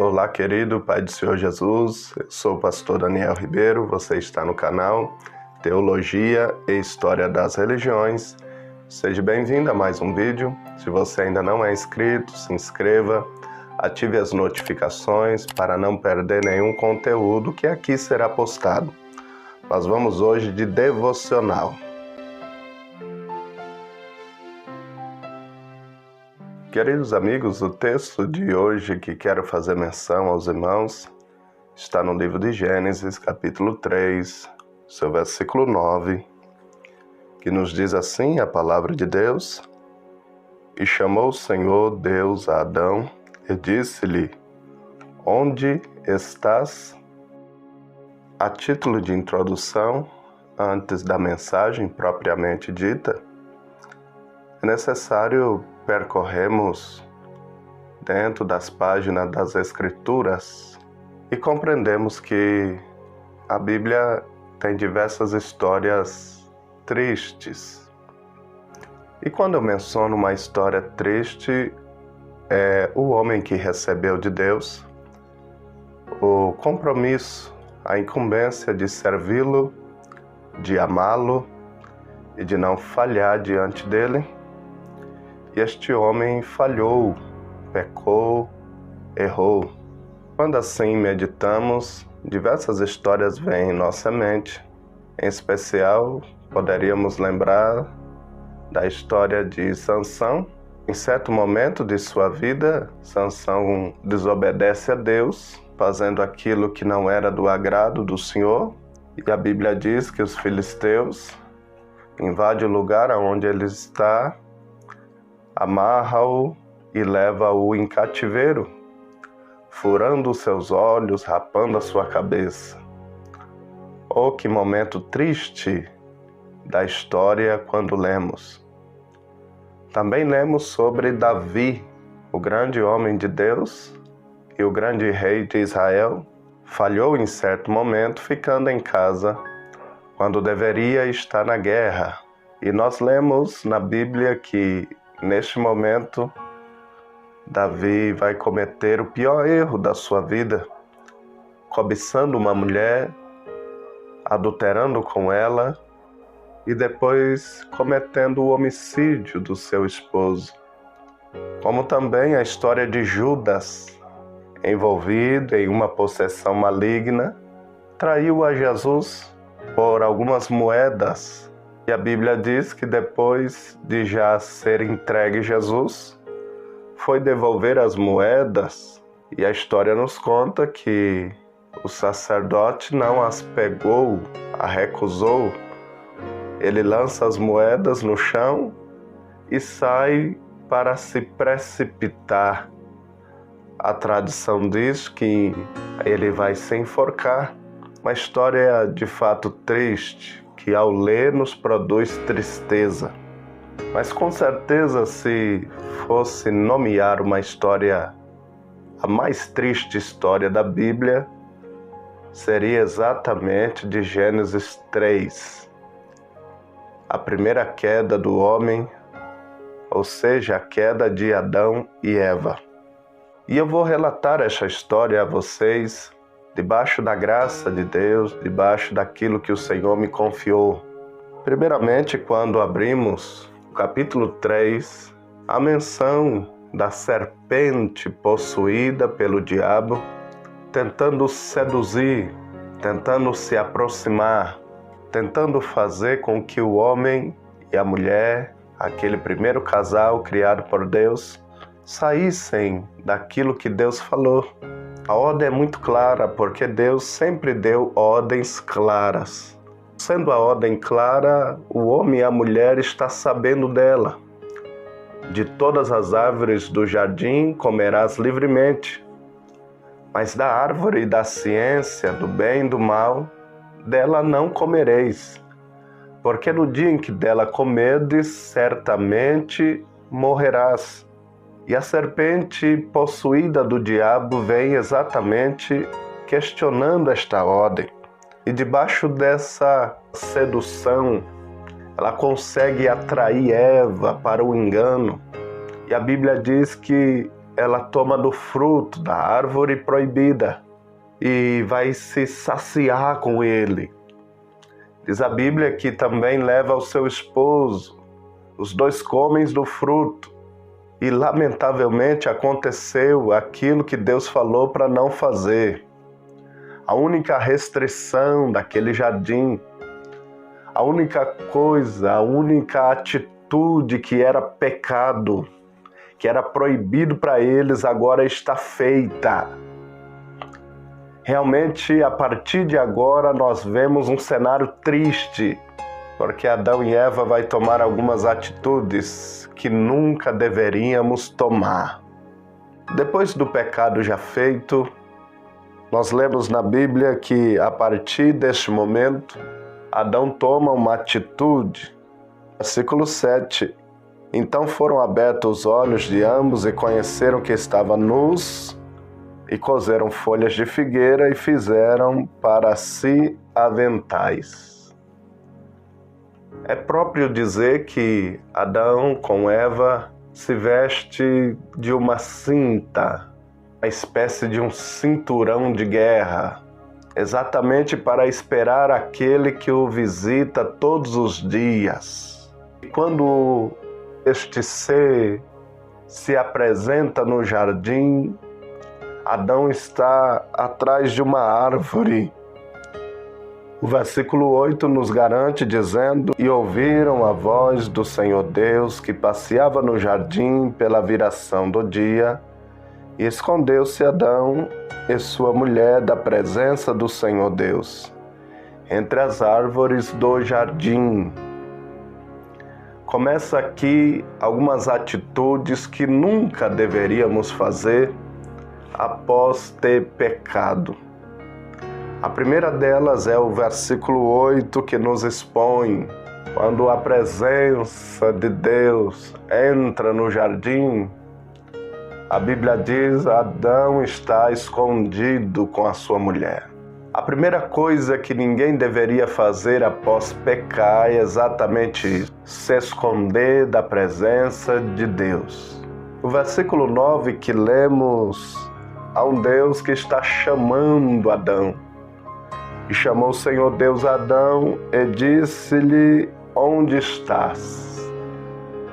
Olá, querido Pai do Senhor Jesus, eu sou o pastor Daniel Ribeiro, você está no canal Teologia e História das Religiões. Seja bem-vindo a mais um vídeo. Se você ainda não é inscrito, se inscreva, ative as notificações para não perder nenhum conteúdo que aqui será postado. Nós vamos hoje de devocional. Queridos amigos, o texto de hoje que quero fazer menção aos irmãos está no livro de Gênesis, capítulo 3, seu versículo 9, que nos diz assim a palavra de Deus: E chamou o Senhor Deus a Adão e disse-lhe: Onde estás? A título de introdução, antes da mensagem propriamente dita, é necessário percorremos dentro das páginas das Escrituras e compreendemos que a Bíblia tem diversas histórias tristes. E quando eu menciono uma história triste, é o homem que recebeu de Deus o compromisso, a incumbência de servi-lo, de amá-lo e de não falhar diante dele. E este homem falhou, pecou, errou. Quando assim meditamos, diversas histórias vêm em nossa mente. Em especial, poderíamos lembrar da história de Sansão. Em certo momento de sua vida, Sansão desobedece a Deus, fazendo aquilo que não era do agrado do Senhor. E a Bíblia diz que os filisteus invadem o lugar onde ele está, amarra-o e leva-o em cativeiro, furando os seus olhos, rapando a sua cabeça. Oh, que momento triste da história quando lemos. Também lemos sobre Davi, o grande homem de Deus e o grande rei de Israel. Falhou em certo momento, ficando em casa, quando deveria estar na guerra. E nós lemos na Bíblia que neste momento, Davi vai cometer o pior erro da sua vida, cobiçando uma mulher, adulterando com ela e depois cometendo o homicídio do seu esposo. Como também a história de Judas, envolvido em uma possessão maligna, traiu a Jesus por algumas moedas. E a Bíblia diz que depois de já ser entregue Jesus, foi devolver as moedas. E a história nos conta que o sacerdote não as pegou, a recusou. Ele lança as moedas no chão e sai para se precipitar. A tradição diz que ele vai se enforcar. Uma história de fato triste, que ao ler nos produz tristeza. Mas com certeza, se fosse nomear uma história, a mais triste história da Bíblia, seria exatamente de Gênesis 3. A primeira queda do homem, ou seja, a queda de Adão e Eva. E eu vou relatar essa história a vocês, debaixo da graça de Deus, debaixo daquilo que o Senhor me confiou. Primeiramente, quando abrimos o capítulo 3, a menção da serpente possuída pelo diabo, tentando seduzir, tentando se aproximar, tentando fazer com que o homem e a mulher, aquele primeiro casal criado por Deus, saíssem daquilo que Deus falou. A ordem é muito clara, porque Deus sempre deu ordens claras. Sendo a ordem clara, o homem e a mulher estão sabendo dela. De todas as árvores do jardim comerás livremente, mas da árvore da ciência, do bem e do mal, dela não comereis, porque no dia em que dela comerdes, certamente morrerás. E a serpente possuída do diabo vem exatamente questionando esta ordem. E debaixo dessa sedução, ela consegue atrair Eva para o engano. E a Bíblia diz que ela toma do fruto da árvore proibida e vai se saciar com ele. Diz a Bíblia que também leva o seu esposo. Os dois comem do fruto. E lamentavelmente aconteceu aquilo que Deus falou para não fazer. A única restrição daquele jardim, a única coisa, a única atitude que era pecado, que era proibido para eles, agora está feita. Realmente, a partir de agora, nós vemos um cenário triste, porque Adão e Eva vai tomar algumas atitudes que nunca deveríamos tomar. Depois do pecado já feito, nós lemos na Bíblia que, a partir deste momento, Adão toma uma atitude. Versículo 7. Então foram abertos os olhos de ambos e conheceram que estavam nus, e coseram folhas de figueira e fizeram para si aventais. É próprio dizer que Adão com Eva se veste de uma cinta, uma espécie de um cinturão de guerra, exatamente para esperar aquele que o visita todos os dias. E quando este ser se apresenta no jardim, Adão está atrás de uma árvore. O versículo 8 nos garante dizendo: E ouviram a voz do Senhor Deus que passeava no jardim pela viração do dia, e escondeu-se Adão e sua mulher da presença do Senhor Deus, entre as árvores do jardim. Começa aqui algumas atitudes que nunca deveríamos fazer após ter pecado. A primeira delas é o versículo 8 que nos expõe: quando a presença de Deus entra no jardim, a Bíblia diz: Adão está escondido com a sua mulher. A primeira coisa que ninguém deveria fazer após pecar é exatamente isso: se esconder da presença de Deus. O versículo 9 que lemos: há um Deus que está chamando Adão. E chamou o Senhor Deus a Adão e disse-lhe: onde estás?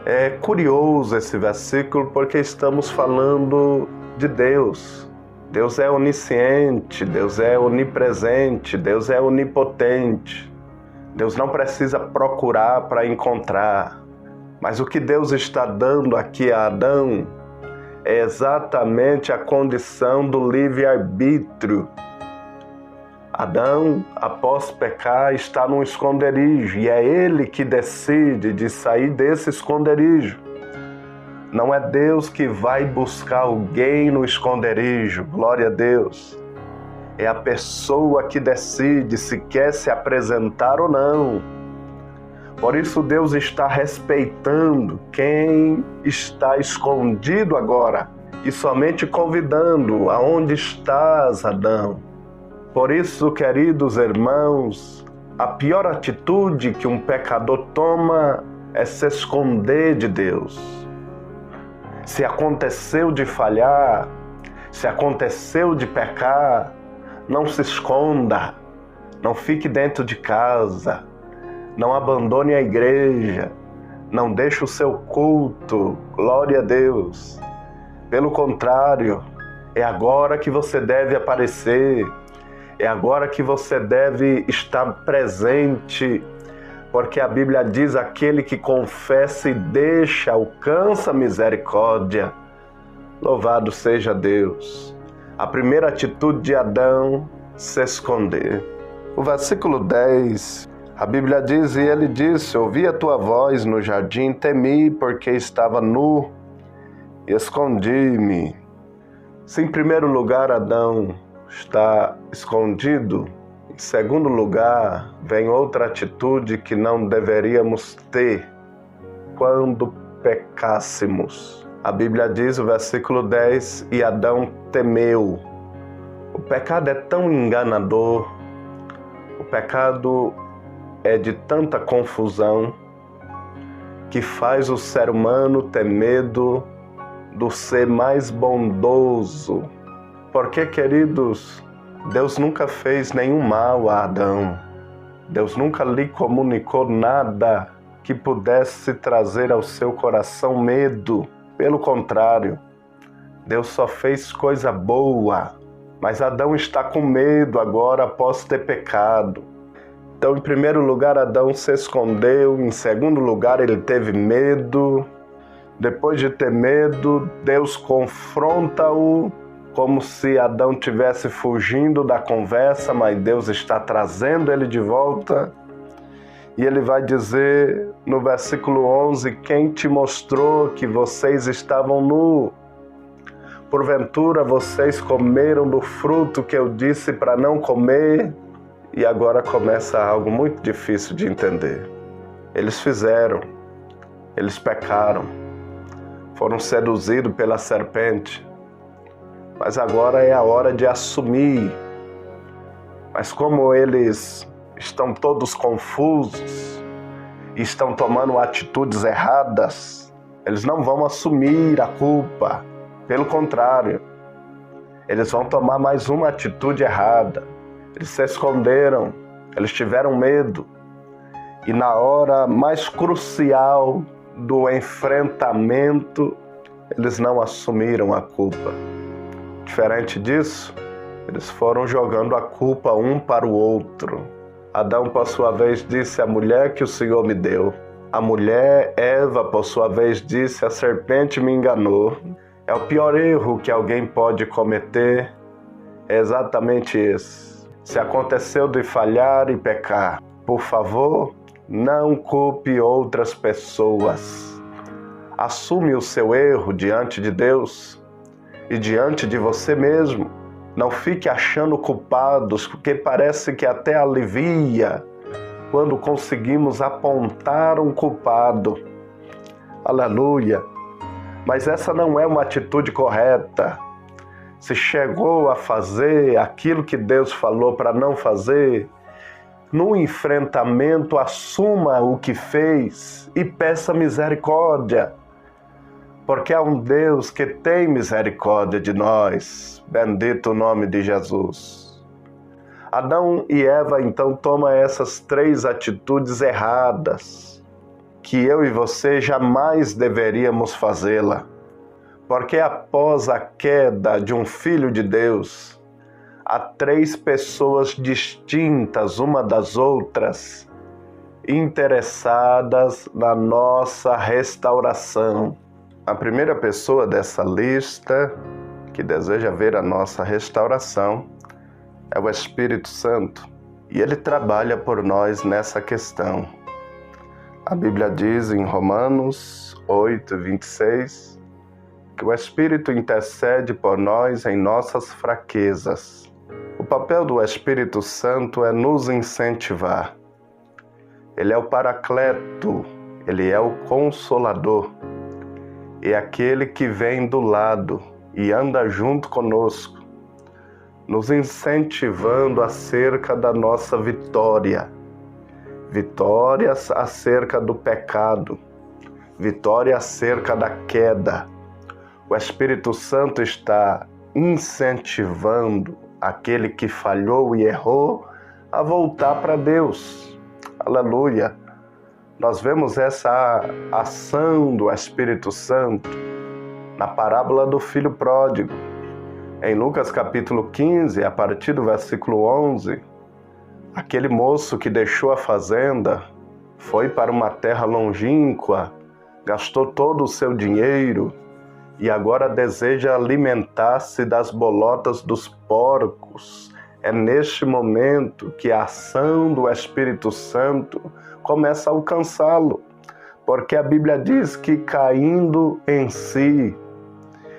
É curioso esse versículo porque estamos falando de Deus. Deus é onisciente, Deus é onipresente, Deus é onipotente. Deus não precisa procurar para encontrar. Mas o que Deus está dando aqui a Adão é exatamente a condição do livre-arbítrio. Adão, após pecar, está num esconderijo e é ele que decide de sair desse esconderijo. Não é Deus que vai buscar alguém no esconderijo, glória a Deus. É a pessoa que decide se quer se apresentar ou não. Por isso Deus está respeitando quem está escondido agora e somente convidando: aonde estás, Adão? Por isso, queridos irmãos, a pior atitude que um pecador toma é se esconder de Deus. Se aconteceu de falhar, se aconteceu de pecar, não se esconda, não fique dentro de casa, não abandone a igreja, não deixe o seu culto, glória a Deus. Pelo contrário, é agora que você deve aparecer, é agora que você deve estar presente, porque a Bíblia diz: aquele que confessa e deixa alcança misericórdia. Louvado seja Deus. A primeira atitude de Adão: se esconder. O versículo 10, a Bíblia diz: e ele disse: ouvi a tua voz no jardim, temi, porque estava nu, e escondi-me. Se em primeiro lugar Adão está escondido, em segundo lugar vem outra atitude que não deveríamos ter quando pecássemos. A Bíblia diz, o versículo 10, e Adão temeu. O pecado é tão enganador, o pecado é de tanta confusão, que faz o ser humano ter medo do ser mais bondoso. Porque, queridos, Deus nunca fez nenhum mal a Adão. Deus nunca lhe comunicou nada que pudesse trazer ao seu coração medo. Pelo contrário, Deus só fez coisa boa. Mas Adão está com medo agora após ter pecado. Então, em primeiro lugar, Adão se escondeu. Em segundo lugar, ele teve medo. Depois de ter medo, Deus confronta-o como se Adão estivesse fugindo da conversa, mas Deus está trazendo ele de volta. E ele vai dizer no versículo 11, quem te mostrou que vocês estavam nus? Porventura vocês comeram do fruto que eu disse para não comer? E agora começa algo muito difícil de entender. Eles fizeram, eles pecaram, foram seduzidos pela serpente, mas agora é a hora de assumir. Mas como eles estão todos confusos, estão tomando atitudes erradas, eles não vão assumir a culpa. Pelo contrário, eles vão tomar mais uma atitude errada. Eles se esconderam, eles tiveram medo. E na hora mais crucial do enfrentamento, eles não assumiram a culpa. Diferente disso, eles foram jogando a culpa um para o outro. Adão, por sua vez, disse: a mulher que o Senhor me deu. A mulher, Eva, por sua vez, disse: a serpente me enganou. É o pior erro que alguém pode cometer, é exatamente esse. Se aconteceu de falhar e pecar, por favor, não culpe outras pessoas. Assume o seu erro diante de Deus e diante de você mesmo. Não fique achando culpados, porque parece que até alivia quando conseguimos apontar um culpado. Aleluia! Mas essa não é uma atitude correta. Se chegou a fazer aquilo que Deus falou para não fazer, no enfrentamento assuma o que fez e peça misericórdia. Porque há um Deus que tem misericórdia de nós. Bendito o nome de Jesus. Adão e Eva então tomam essas 3 atitudes erradas, que eu e você jamais deveríamos fazê-la. Porque após a queda de um filho de Deus, há 3 pessoas distintas uma das outras, interessadas na nossa restauração. A primeira pessoa dessa lista, que deseja ver a nossa restauração, é o Espírito Santo. E ele trabalha por nós nessa questão. A Bíblia diz em Romanos 8, 26, que o Espírito intercede por nós em nossas fraquezas. O papel do Espírito Santo é nos incentivar. Ele é o Paracleto, ele é o Consolador. É aquele que vem do lado e anda junto conosco, nos incentivando acerca da nossa vitória. Vitórias acerca do pecado, vitória acerca da queda. O Espírito Santo está incentivando aquele que falhou e errou a voltar para Deus. Aleluia! Nós vemos essa ação do Espírito Santo na parábola do filho pródigo. Em Lucas capítulo 15, a partir do versículo 11, aquele moço que deixou a fazenda, foi para uma terra longínqua, gastou todo o seu dinheiro e agora deseja alimentar-se das bolotas dos porcos. É neste momento que a ação do Espírito Santo começa a alcançá-lo, porque a Bíblia diz que caindo em si,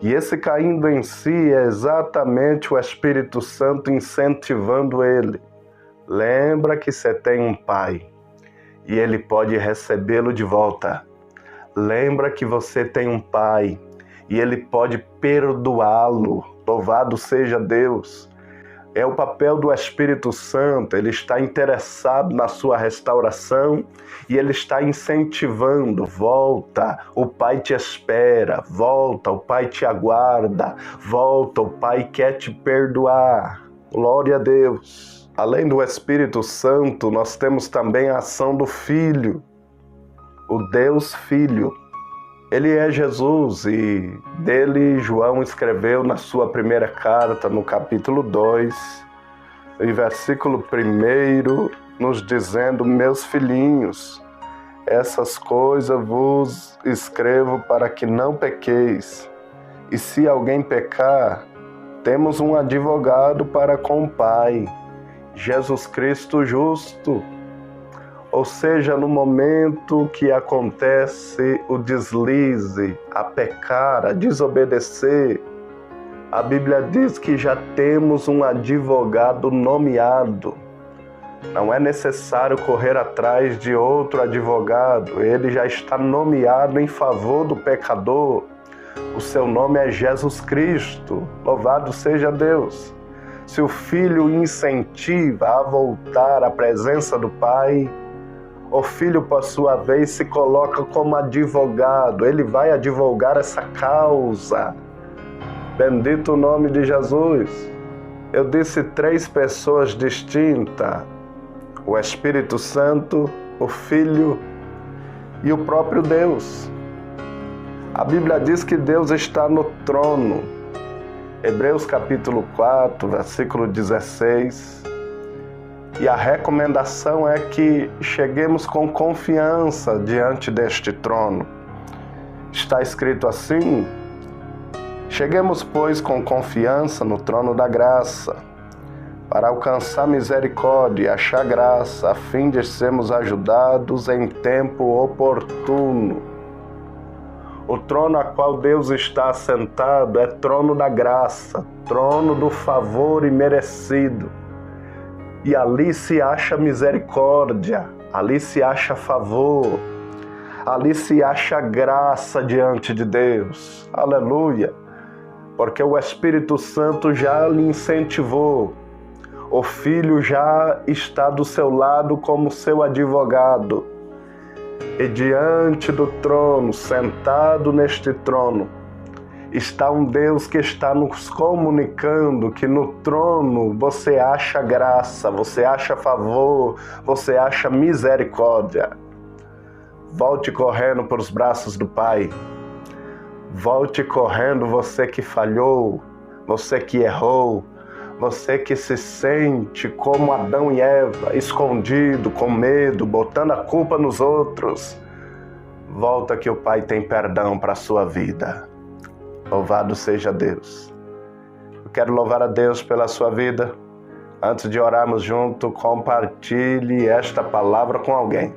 e esse caindo em si é exatamente o Espírito Santo incentivando ele. Lembra que você tem um pai e ele pode recebê-lo de volta. Lembra que você tem um pai e ele pode perdoá-lo. Louvado seja Deus. É o papel do Espírito Santo, ele está interessado na sua restauração e ele está incentivando. Volta, o Pai te espera, volta, o Pai te aguarda, volta, o Pai quer te perdoar. Glória a Deus. Além do Espírito Santo, nós temos também a ação do Filho, o Deus Filho. Ele é Jesus e dele João escreveu na sua primeira carta, no capítulo 2, em versículo 1, nos dizendo: meus filhinhos, essas coisas vos escrevo para que não pequeis. E se alguém pecar, temos um advogado para com o Pai, Jesus Cristo justo. Ou seja, no momento que acontece o deslize, a pecar, a desobedecer, a Bíblia diz que já temos um advogado nomeado. Não é necessário correr atrás de outro advogado, ele já está nomeado em favor do pecador. O seu nome é Jesus Cristo, louvado seja Deus. Se o Filho incentiva a voltar à presença do Pai, o Filho, por sua vez, se coloca como advogado. Ele vai advogar essa causa. Bendito o nome de Jesus. Eu disse 3 pessoas distintas: o Espírito Santo, o Filho e o próprio Deus. A Bíblia diz que Deus está no trono. Hebreus capítulo 4, versículo 16. E a recomendação é que cheguemos com confiança diante deste trono. Está escrito assim: cheguemos, pois, com confiança no trono da graça, para alcançar misericórdia e achar graça, a fim de sermos ajudados em tempo oportuno. O trono a qual Deus está assentado é trono da graça, trono do favor imerecido. E ali se acha misericórdia, ali se acha favor, ali se acha graça diante de Deus. Aleluia! Porque o Espírito Santo já lhe incentivou. O Filho já está do seu lado como seu advogado. E diante do trono, sentado neste trono, está um Deus que está nos comunicando que no trono você acha graça, você acha favor, você acha misericórdia. Volte correndo para os braços do Pai. Volte correndo, você que falhou, você que errou, você que se sente como Adão e Eva, escondido, com medo, botando a culpa nos outros. Volta que o Pai tem perdão para a sua vida. Louvado seja Deus. Eu quero louvar a Deus pela sua vida. Antes de orarmos junto, compartilhe esta palavra com alguém.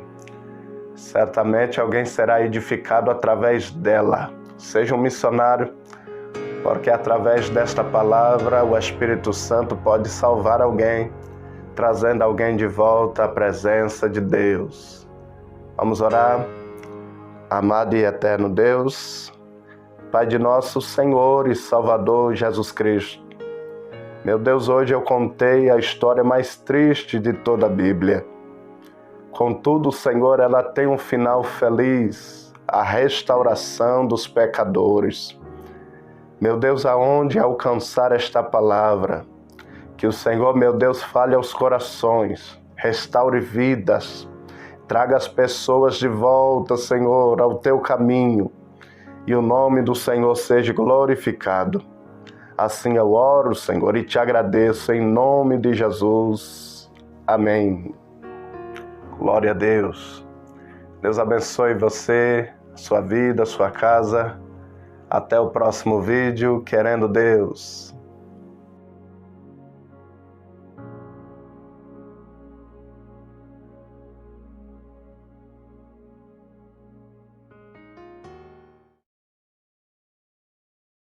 Certamente alguém será edificado através dela. Seja um missionário, porque através desta palavra o Espírito Santo pode salvar alguém, trazendo alguém de volta à presença de Deus. Vamos orar. Amado e eterno Deus, Pai de nosso Senhor e Salvador Jesus Cristo. Meu Deus, hoje eu contei a história mais triste de toda a Bíblia. Contudo, Senhor, ela tem um final feliz, a restauração dos pecadores. Meu Deus, aonde alcançar esta palavra? Que o Senhor, meu Deus, fale aos corações, restaure vidas, traga as pessoas de volta, Senhor, ao teu caminho. E o nome do Senhor seja glorificado. Assim eu oro, Senhor, e te agradeço em nome de Jesus. Amém. Glória a Deus. Deus abençoe você, sua vida, sua casa. Até o próximo vídeo, querendo Deus.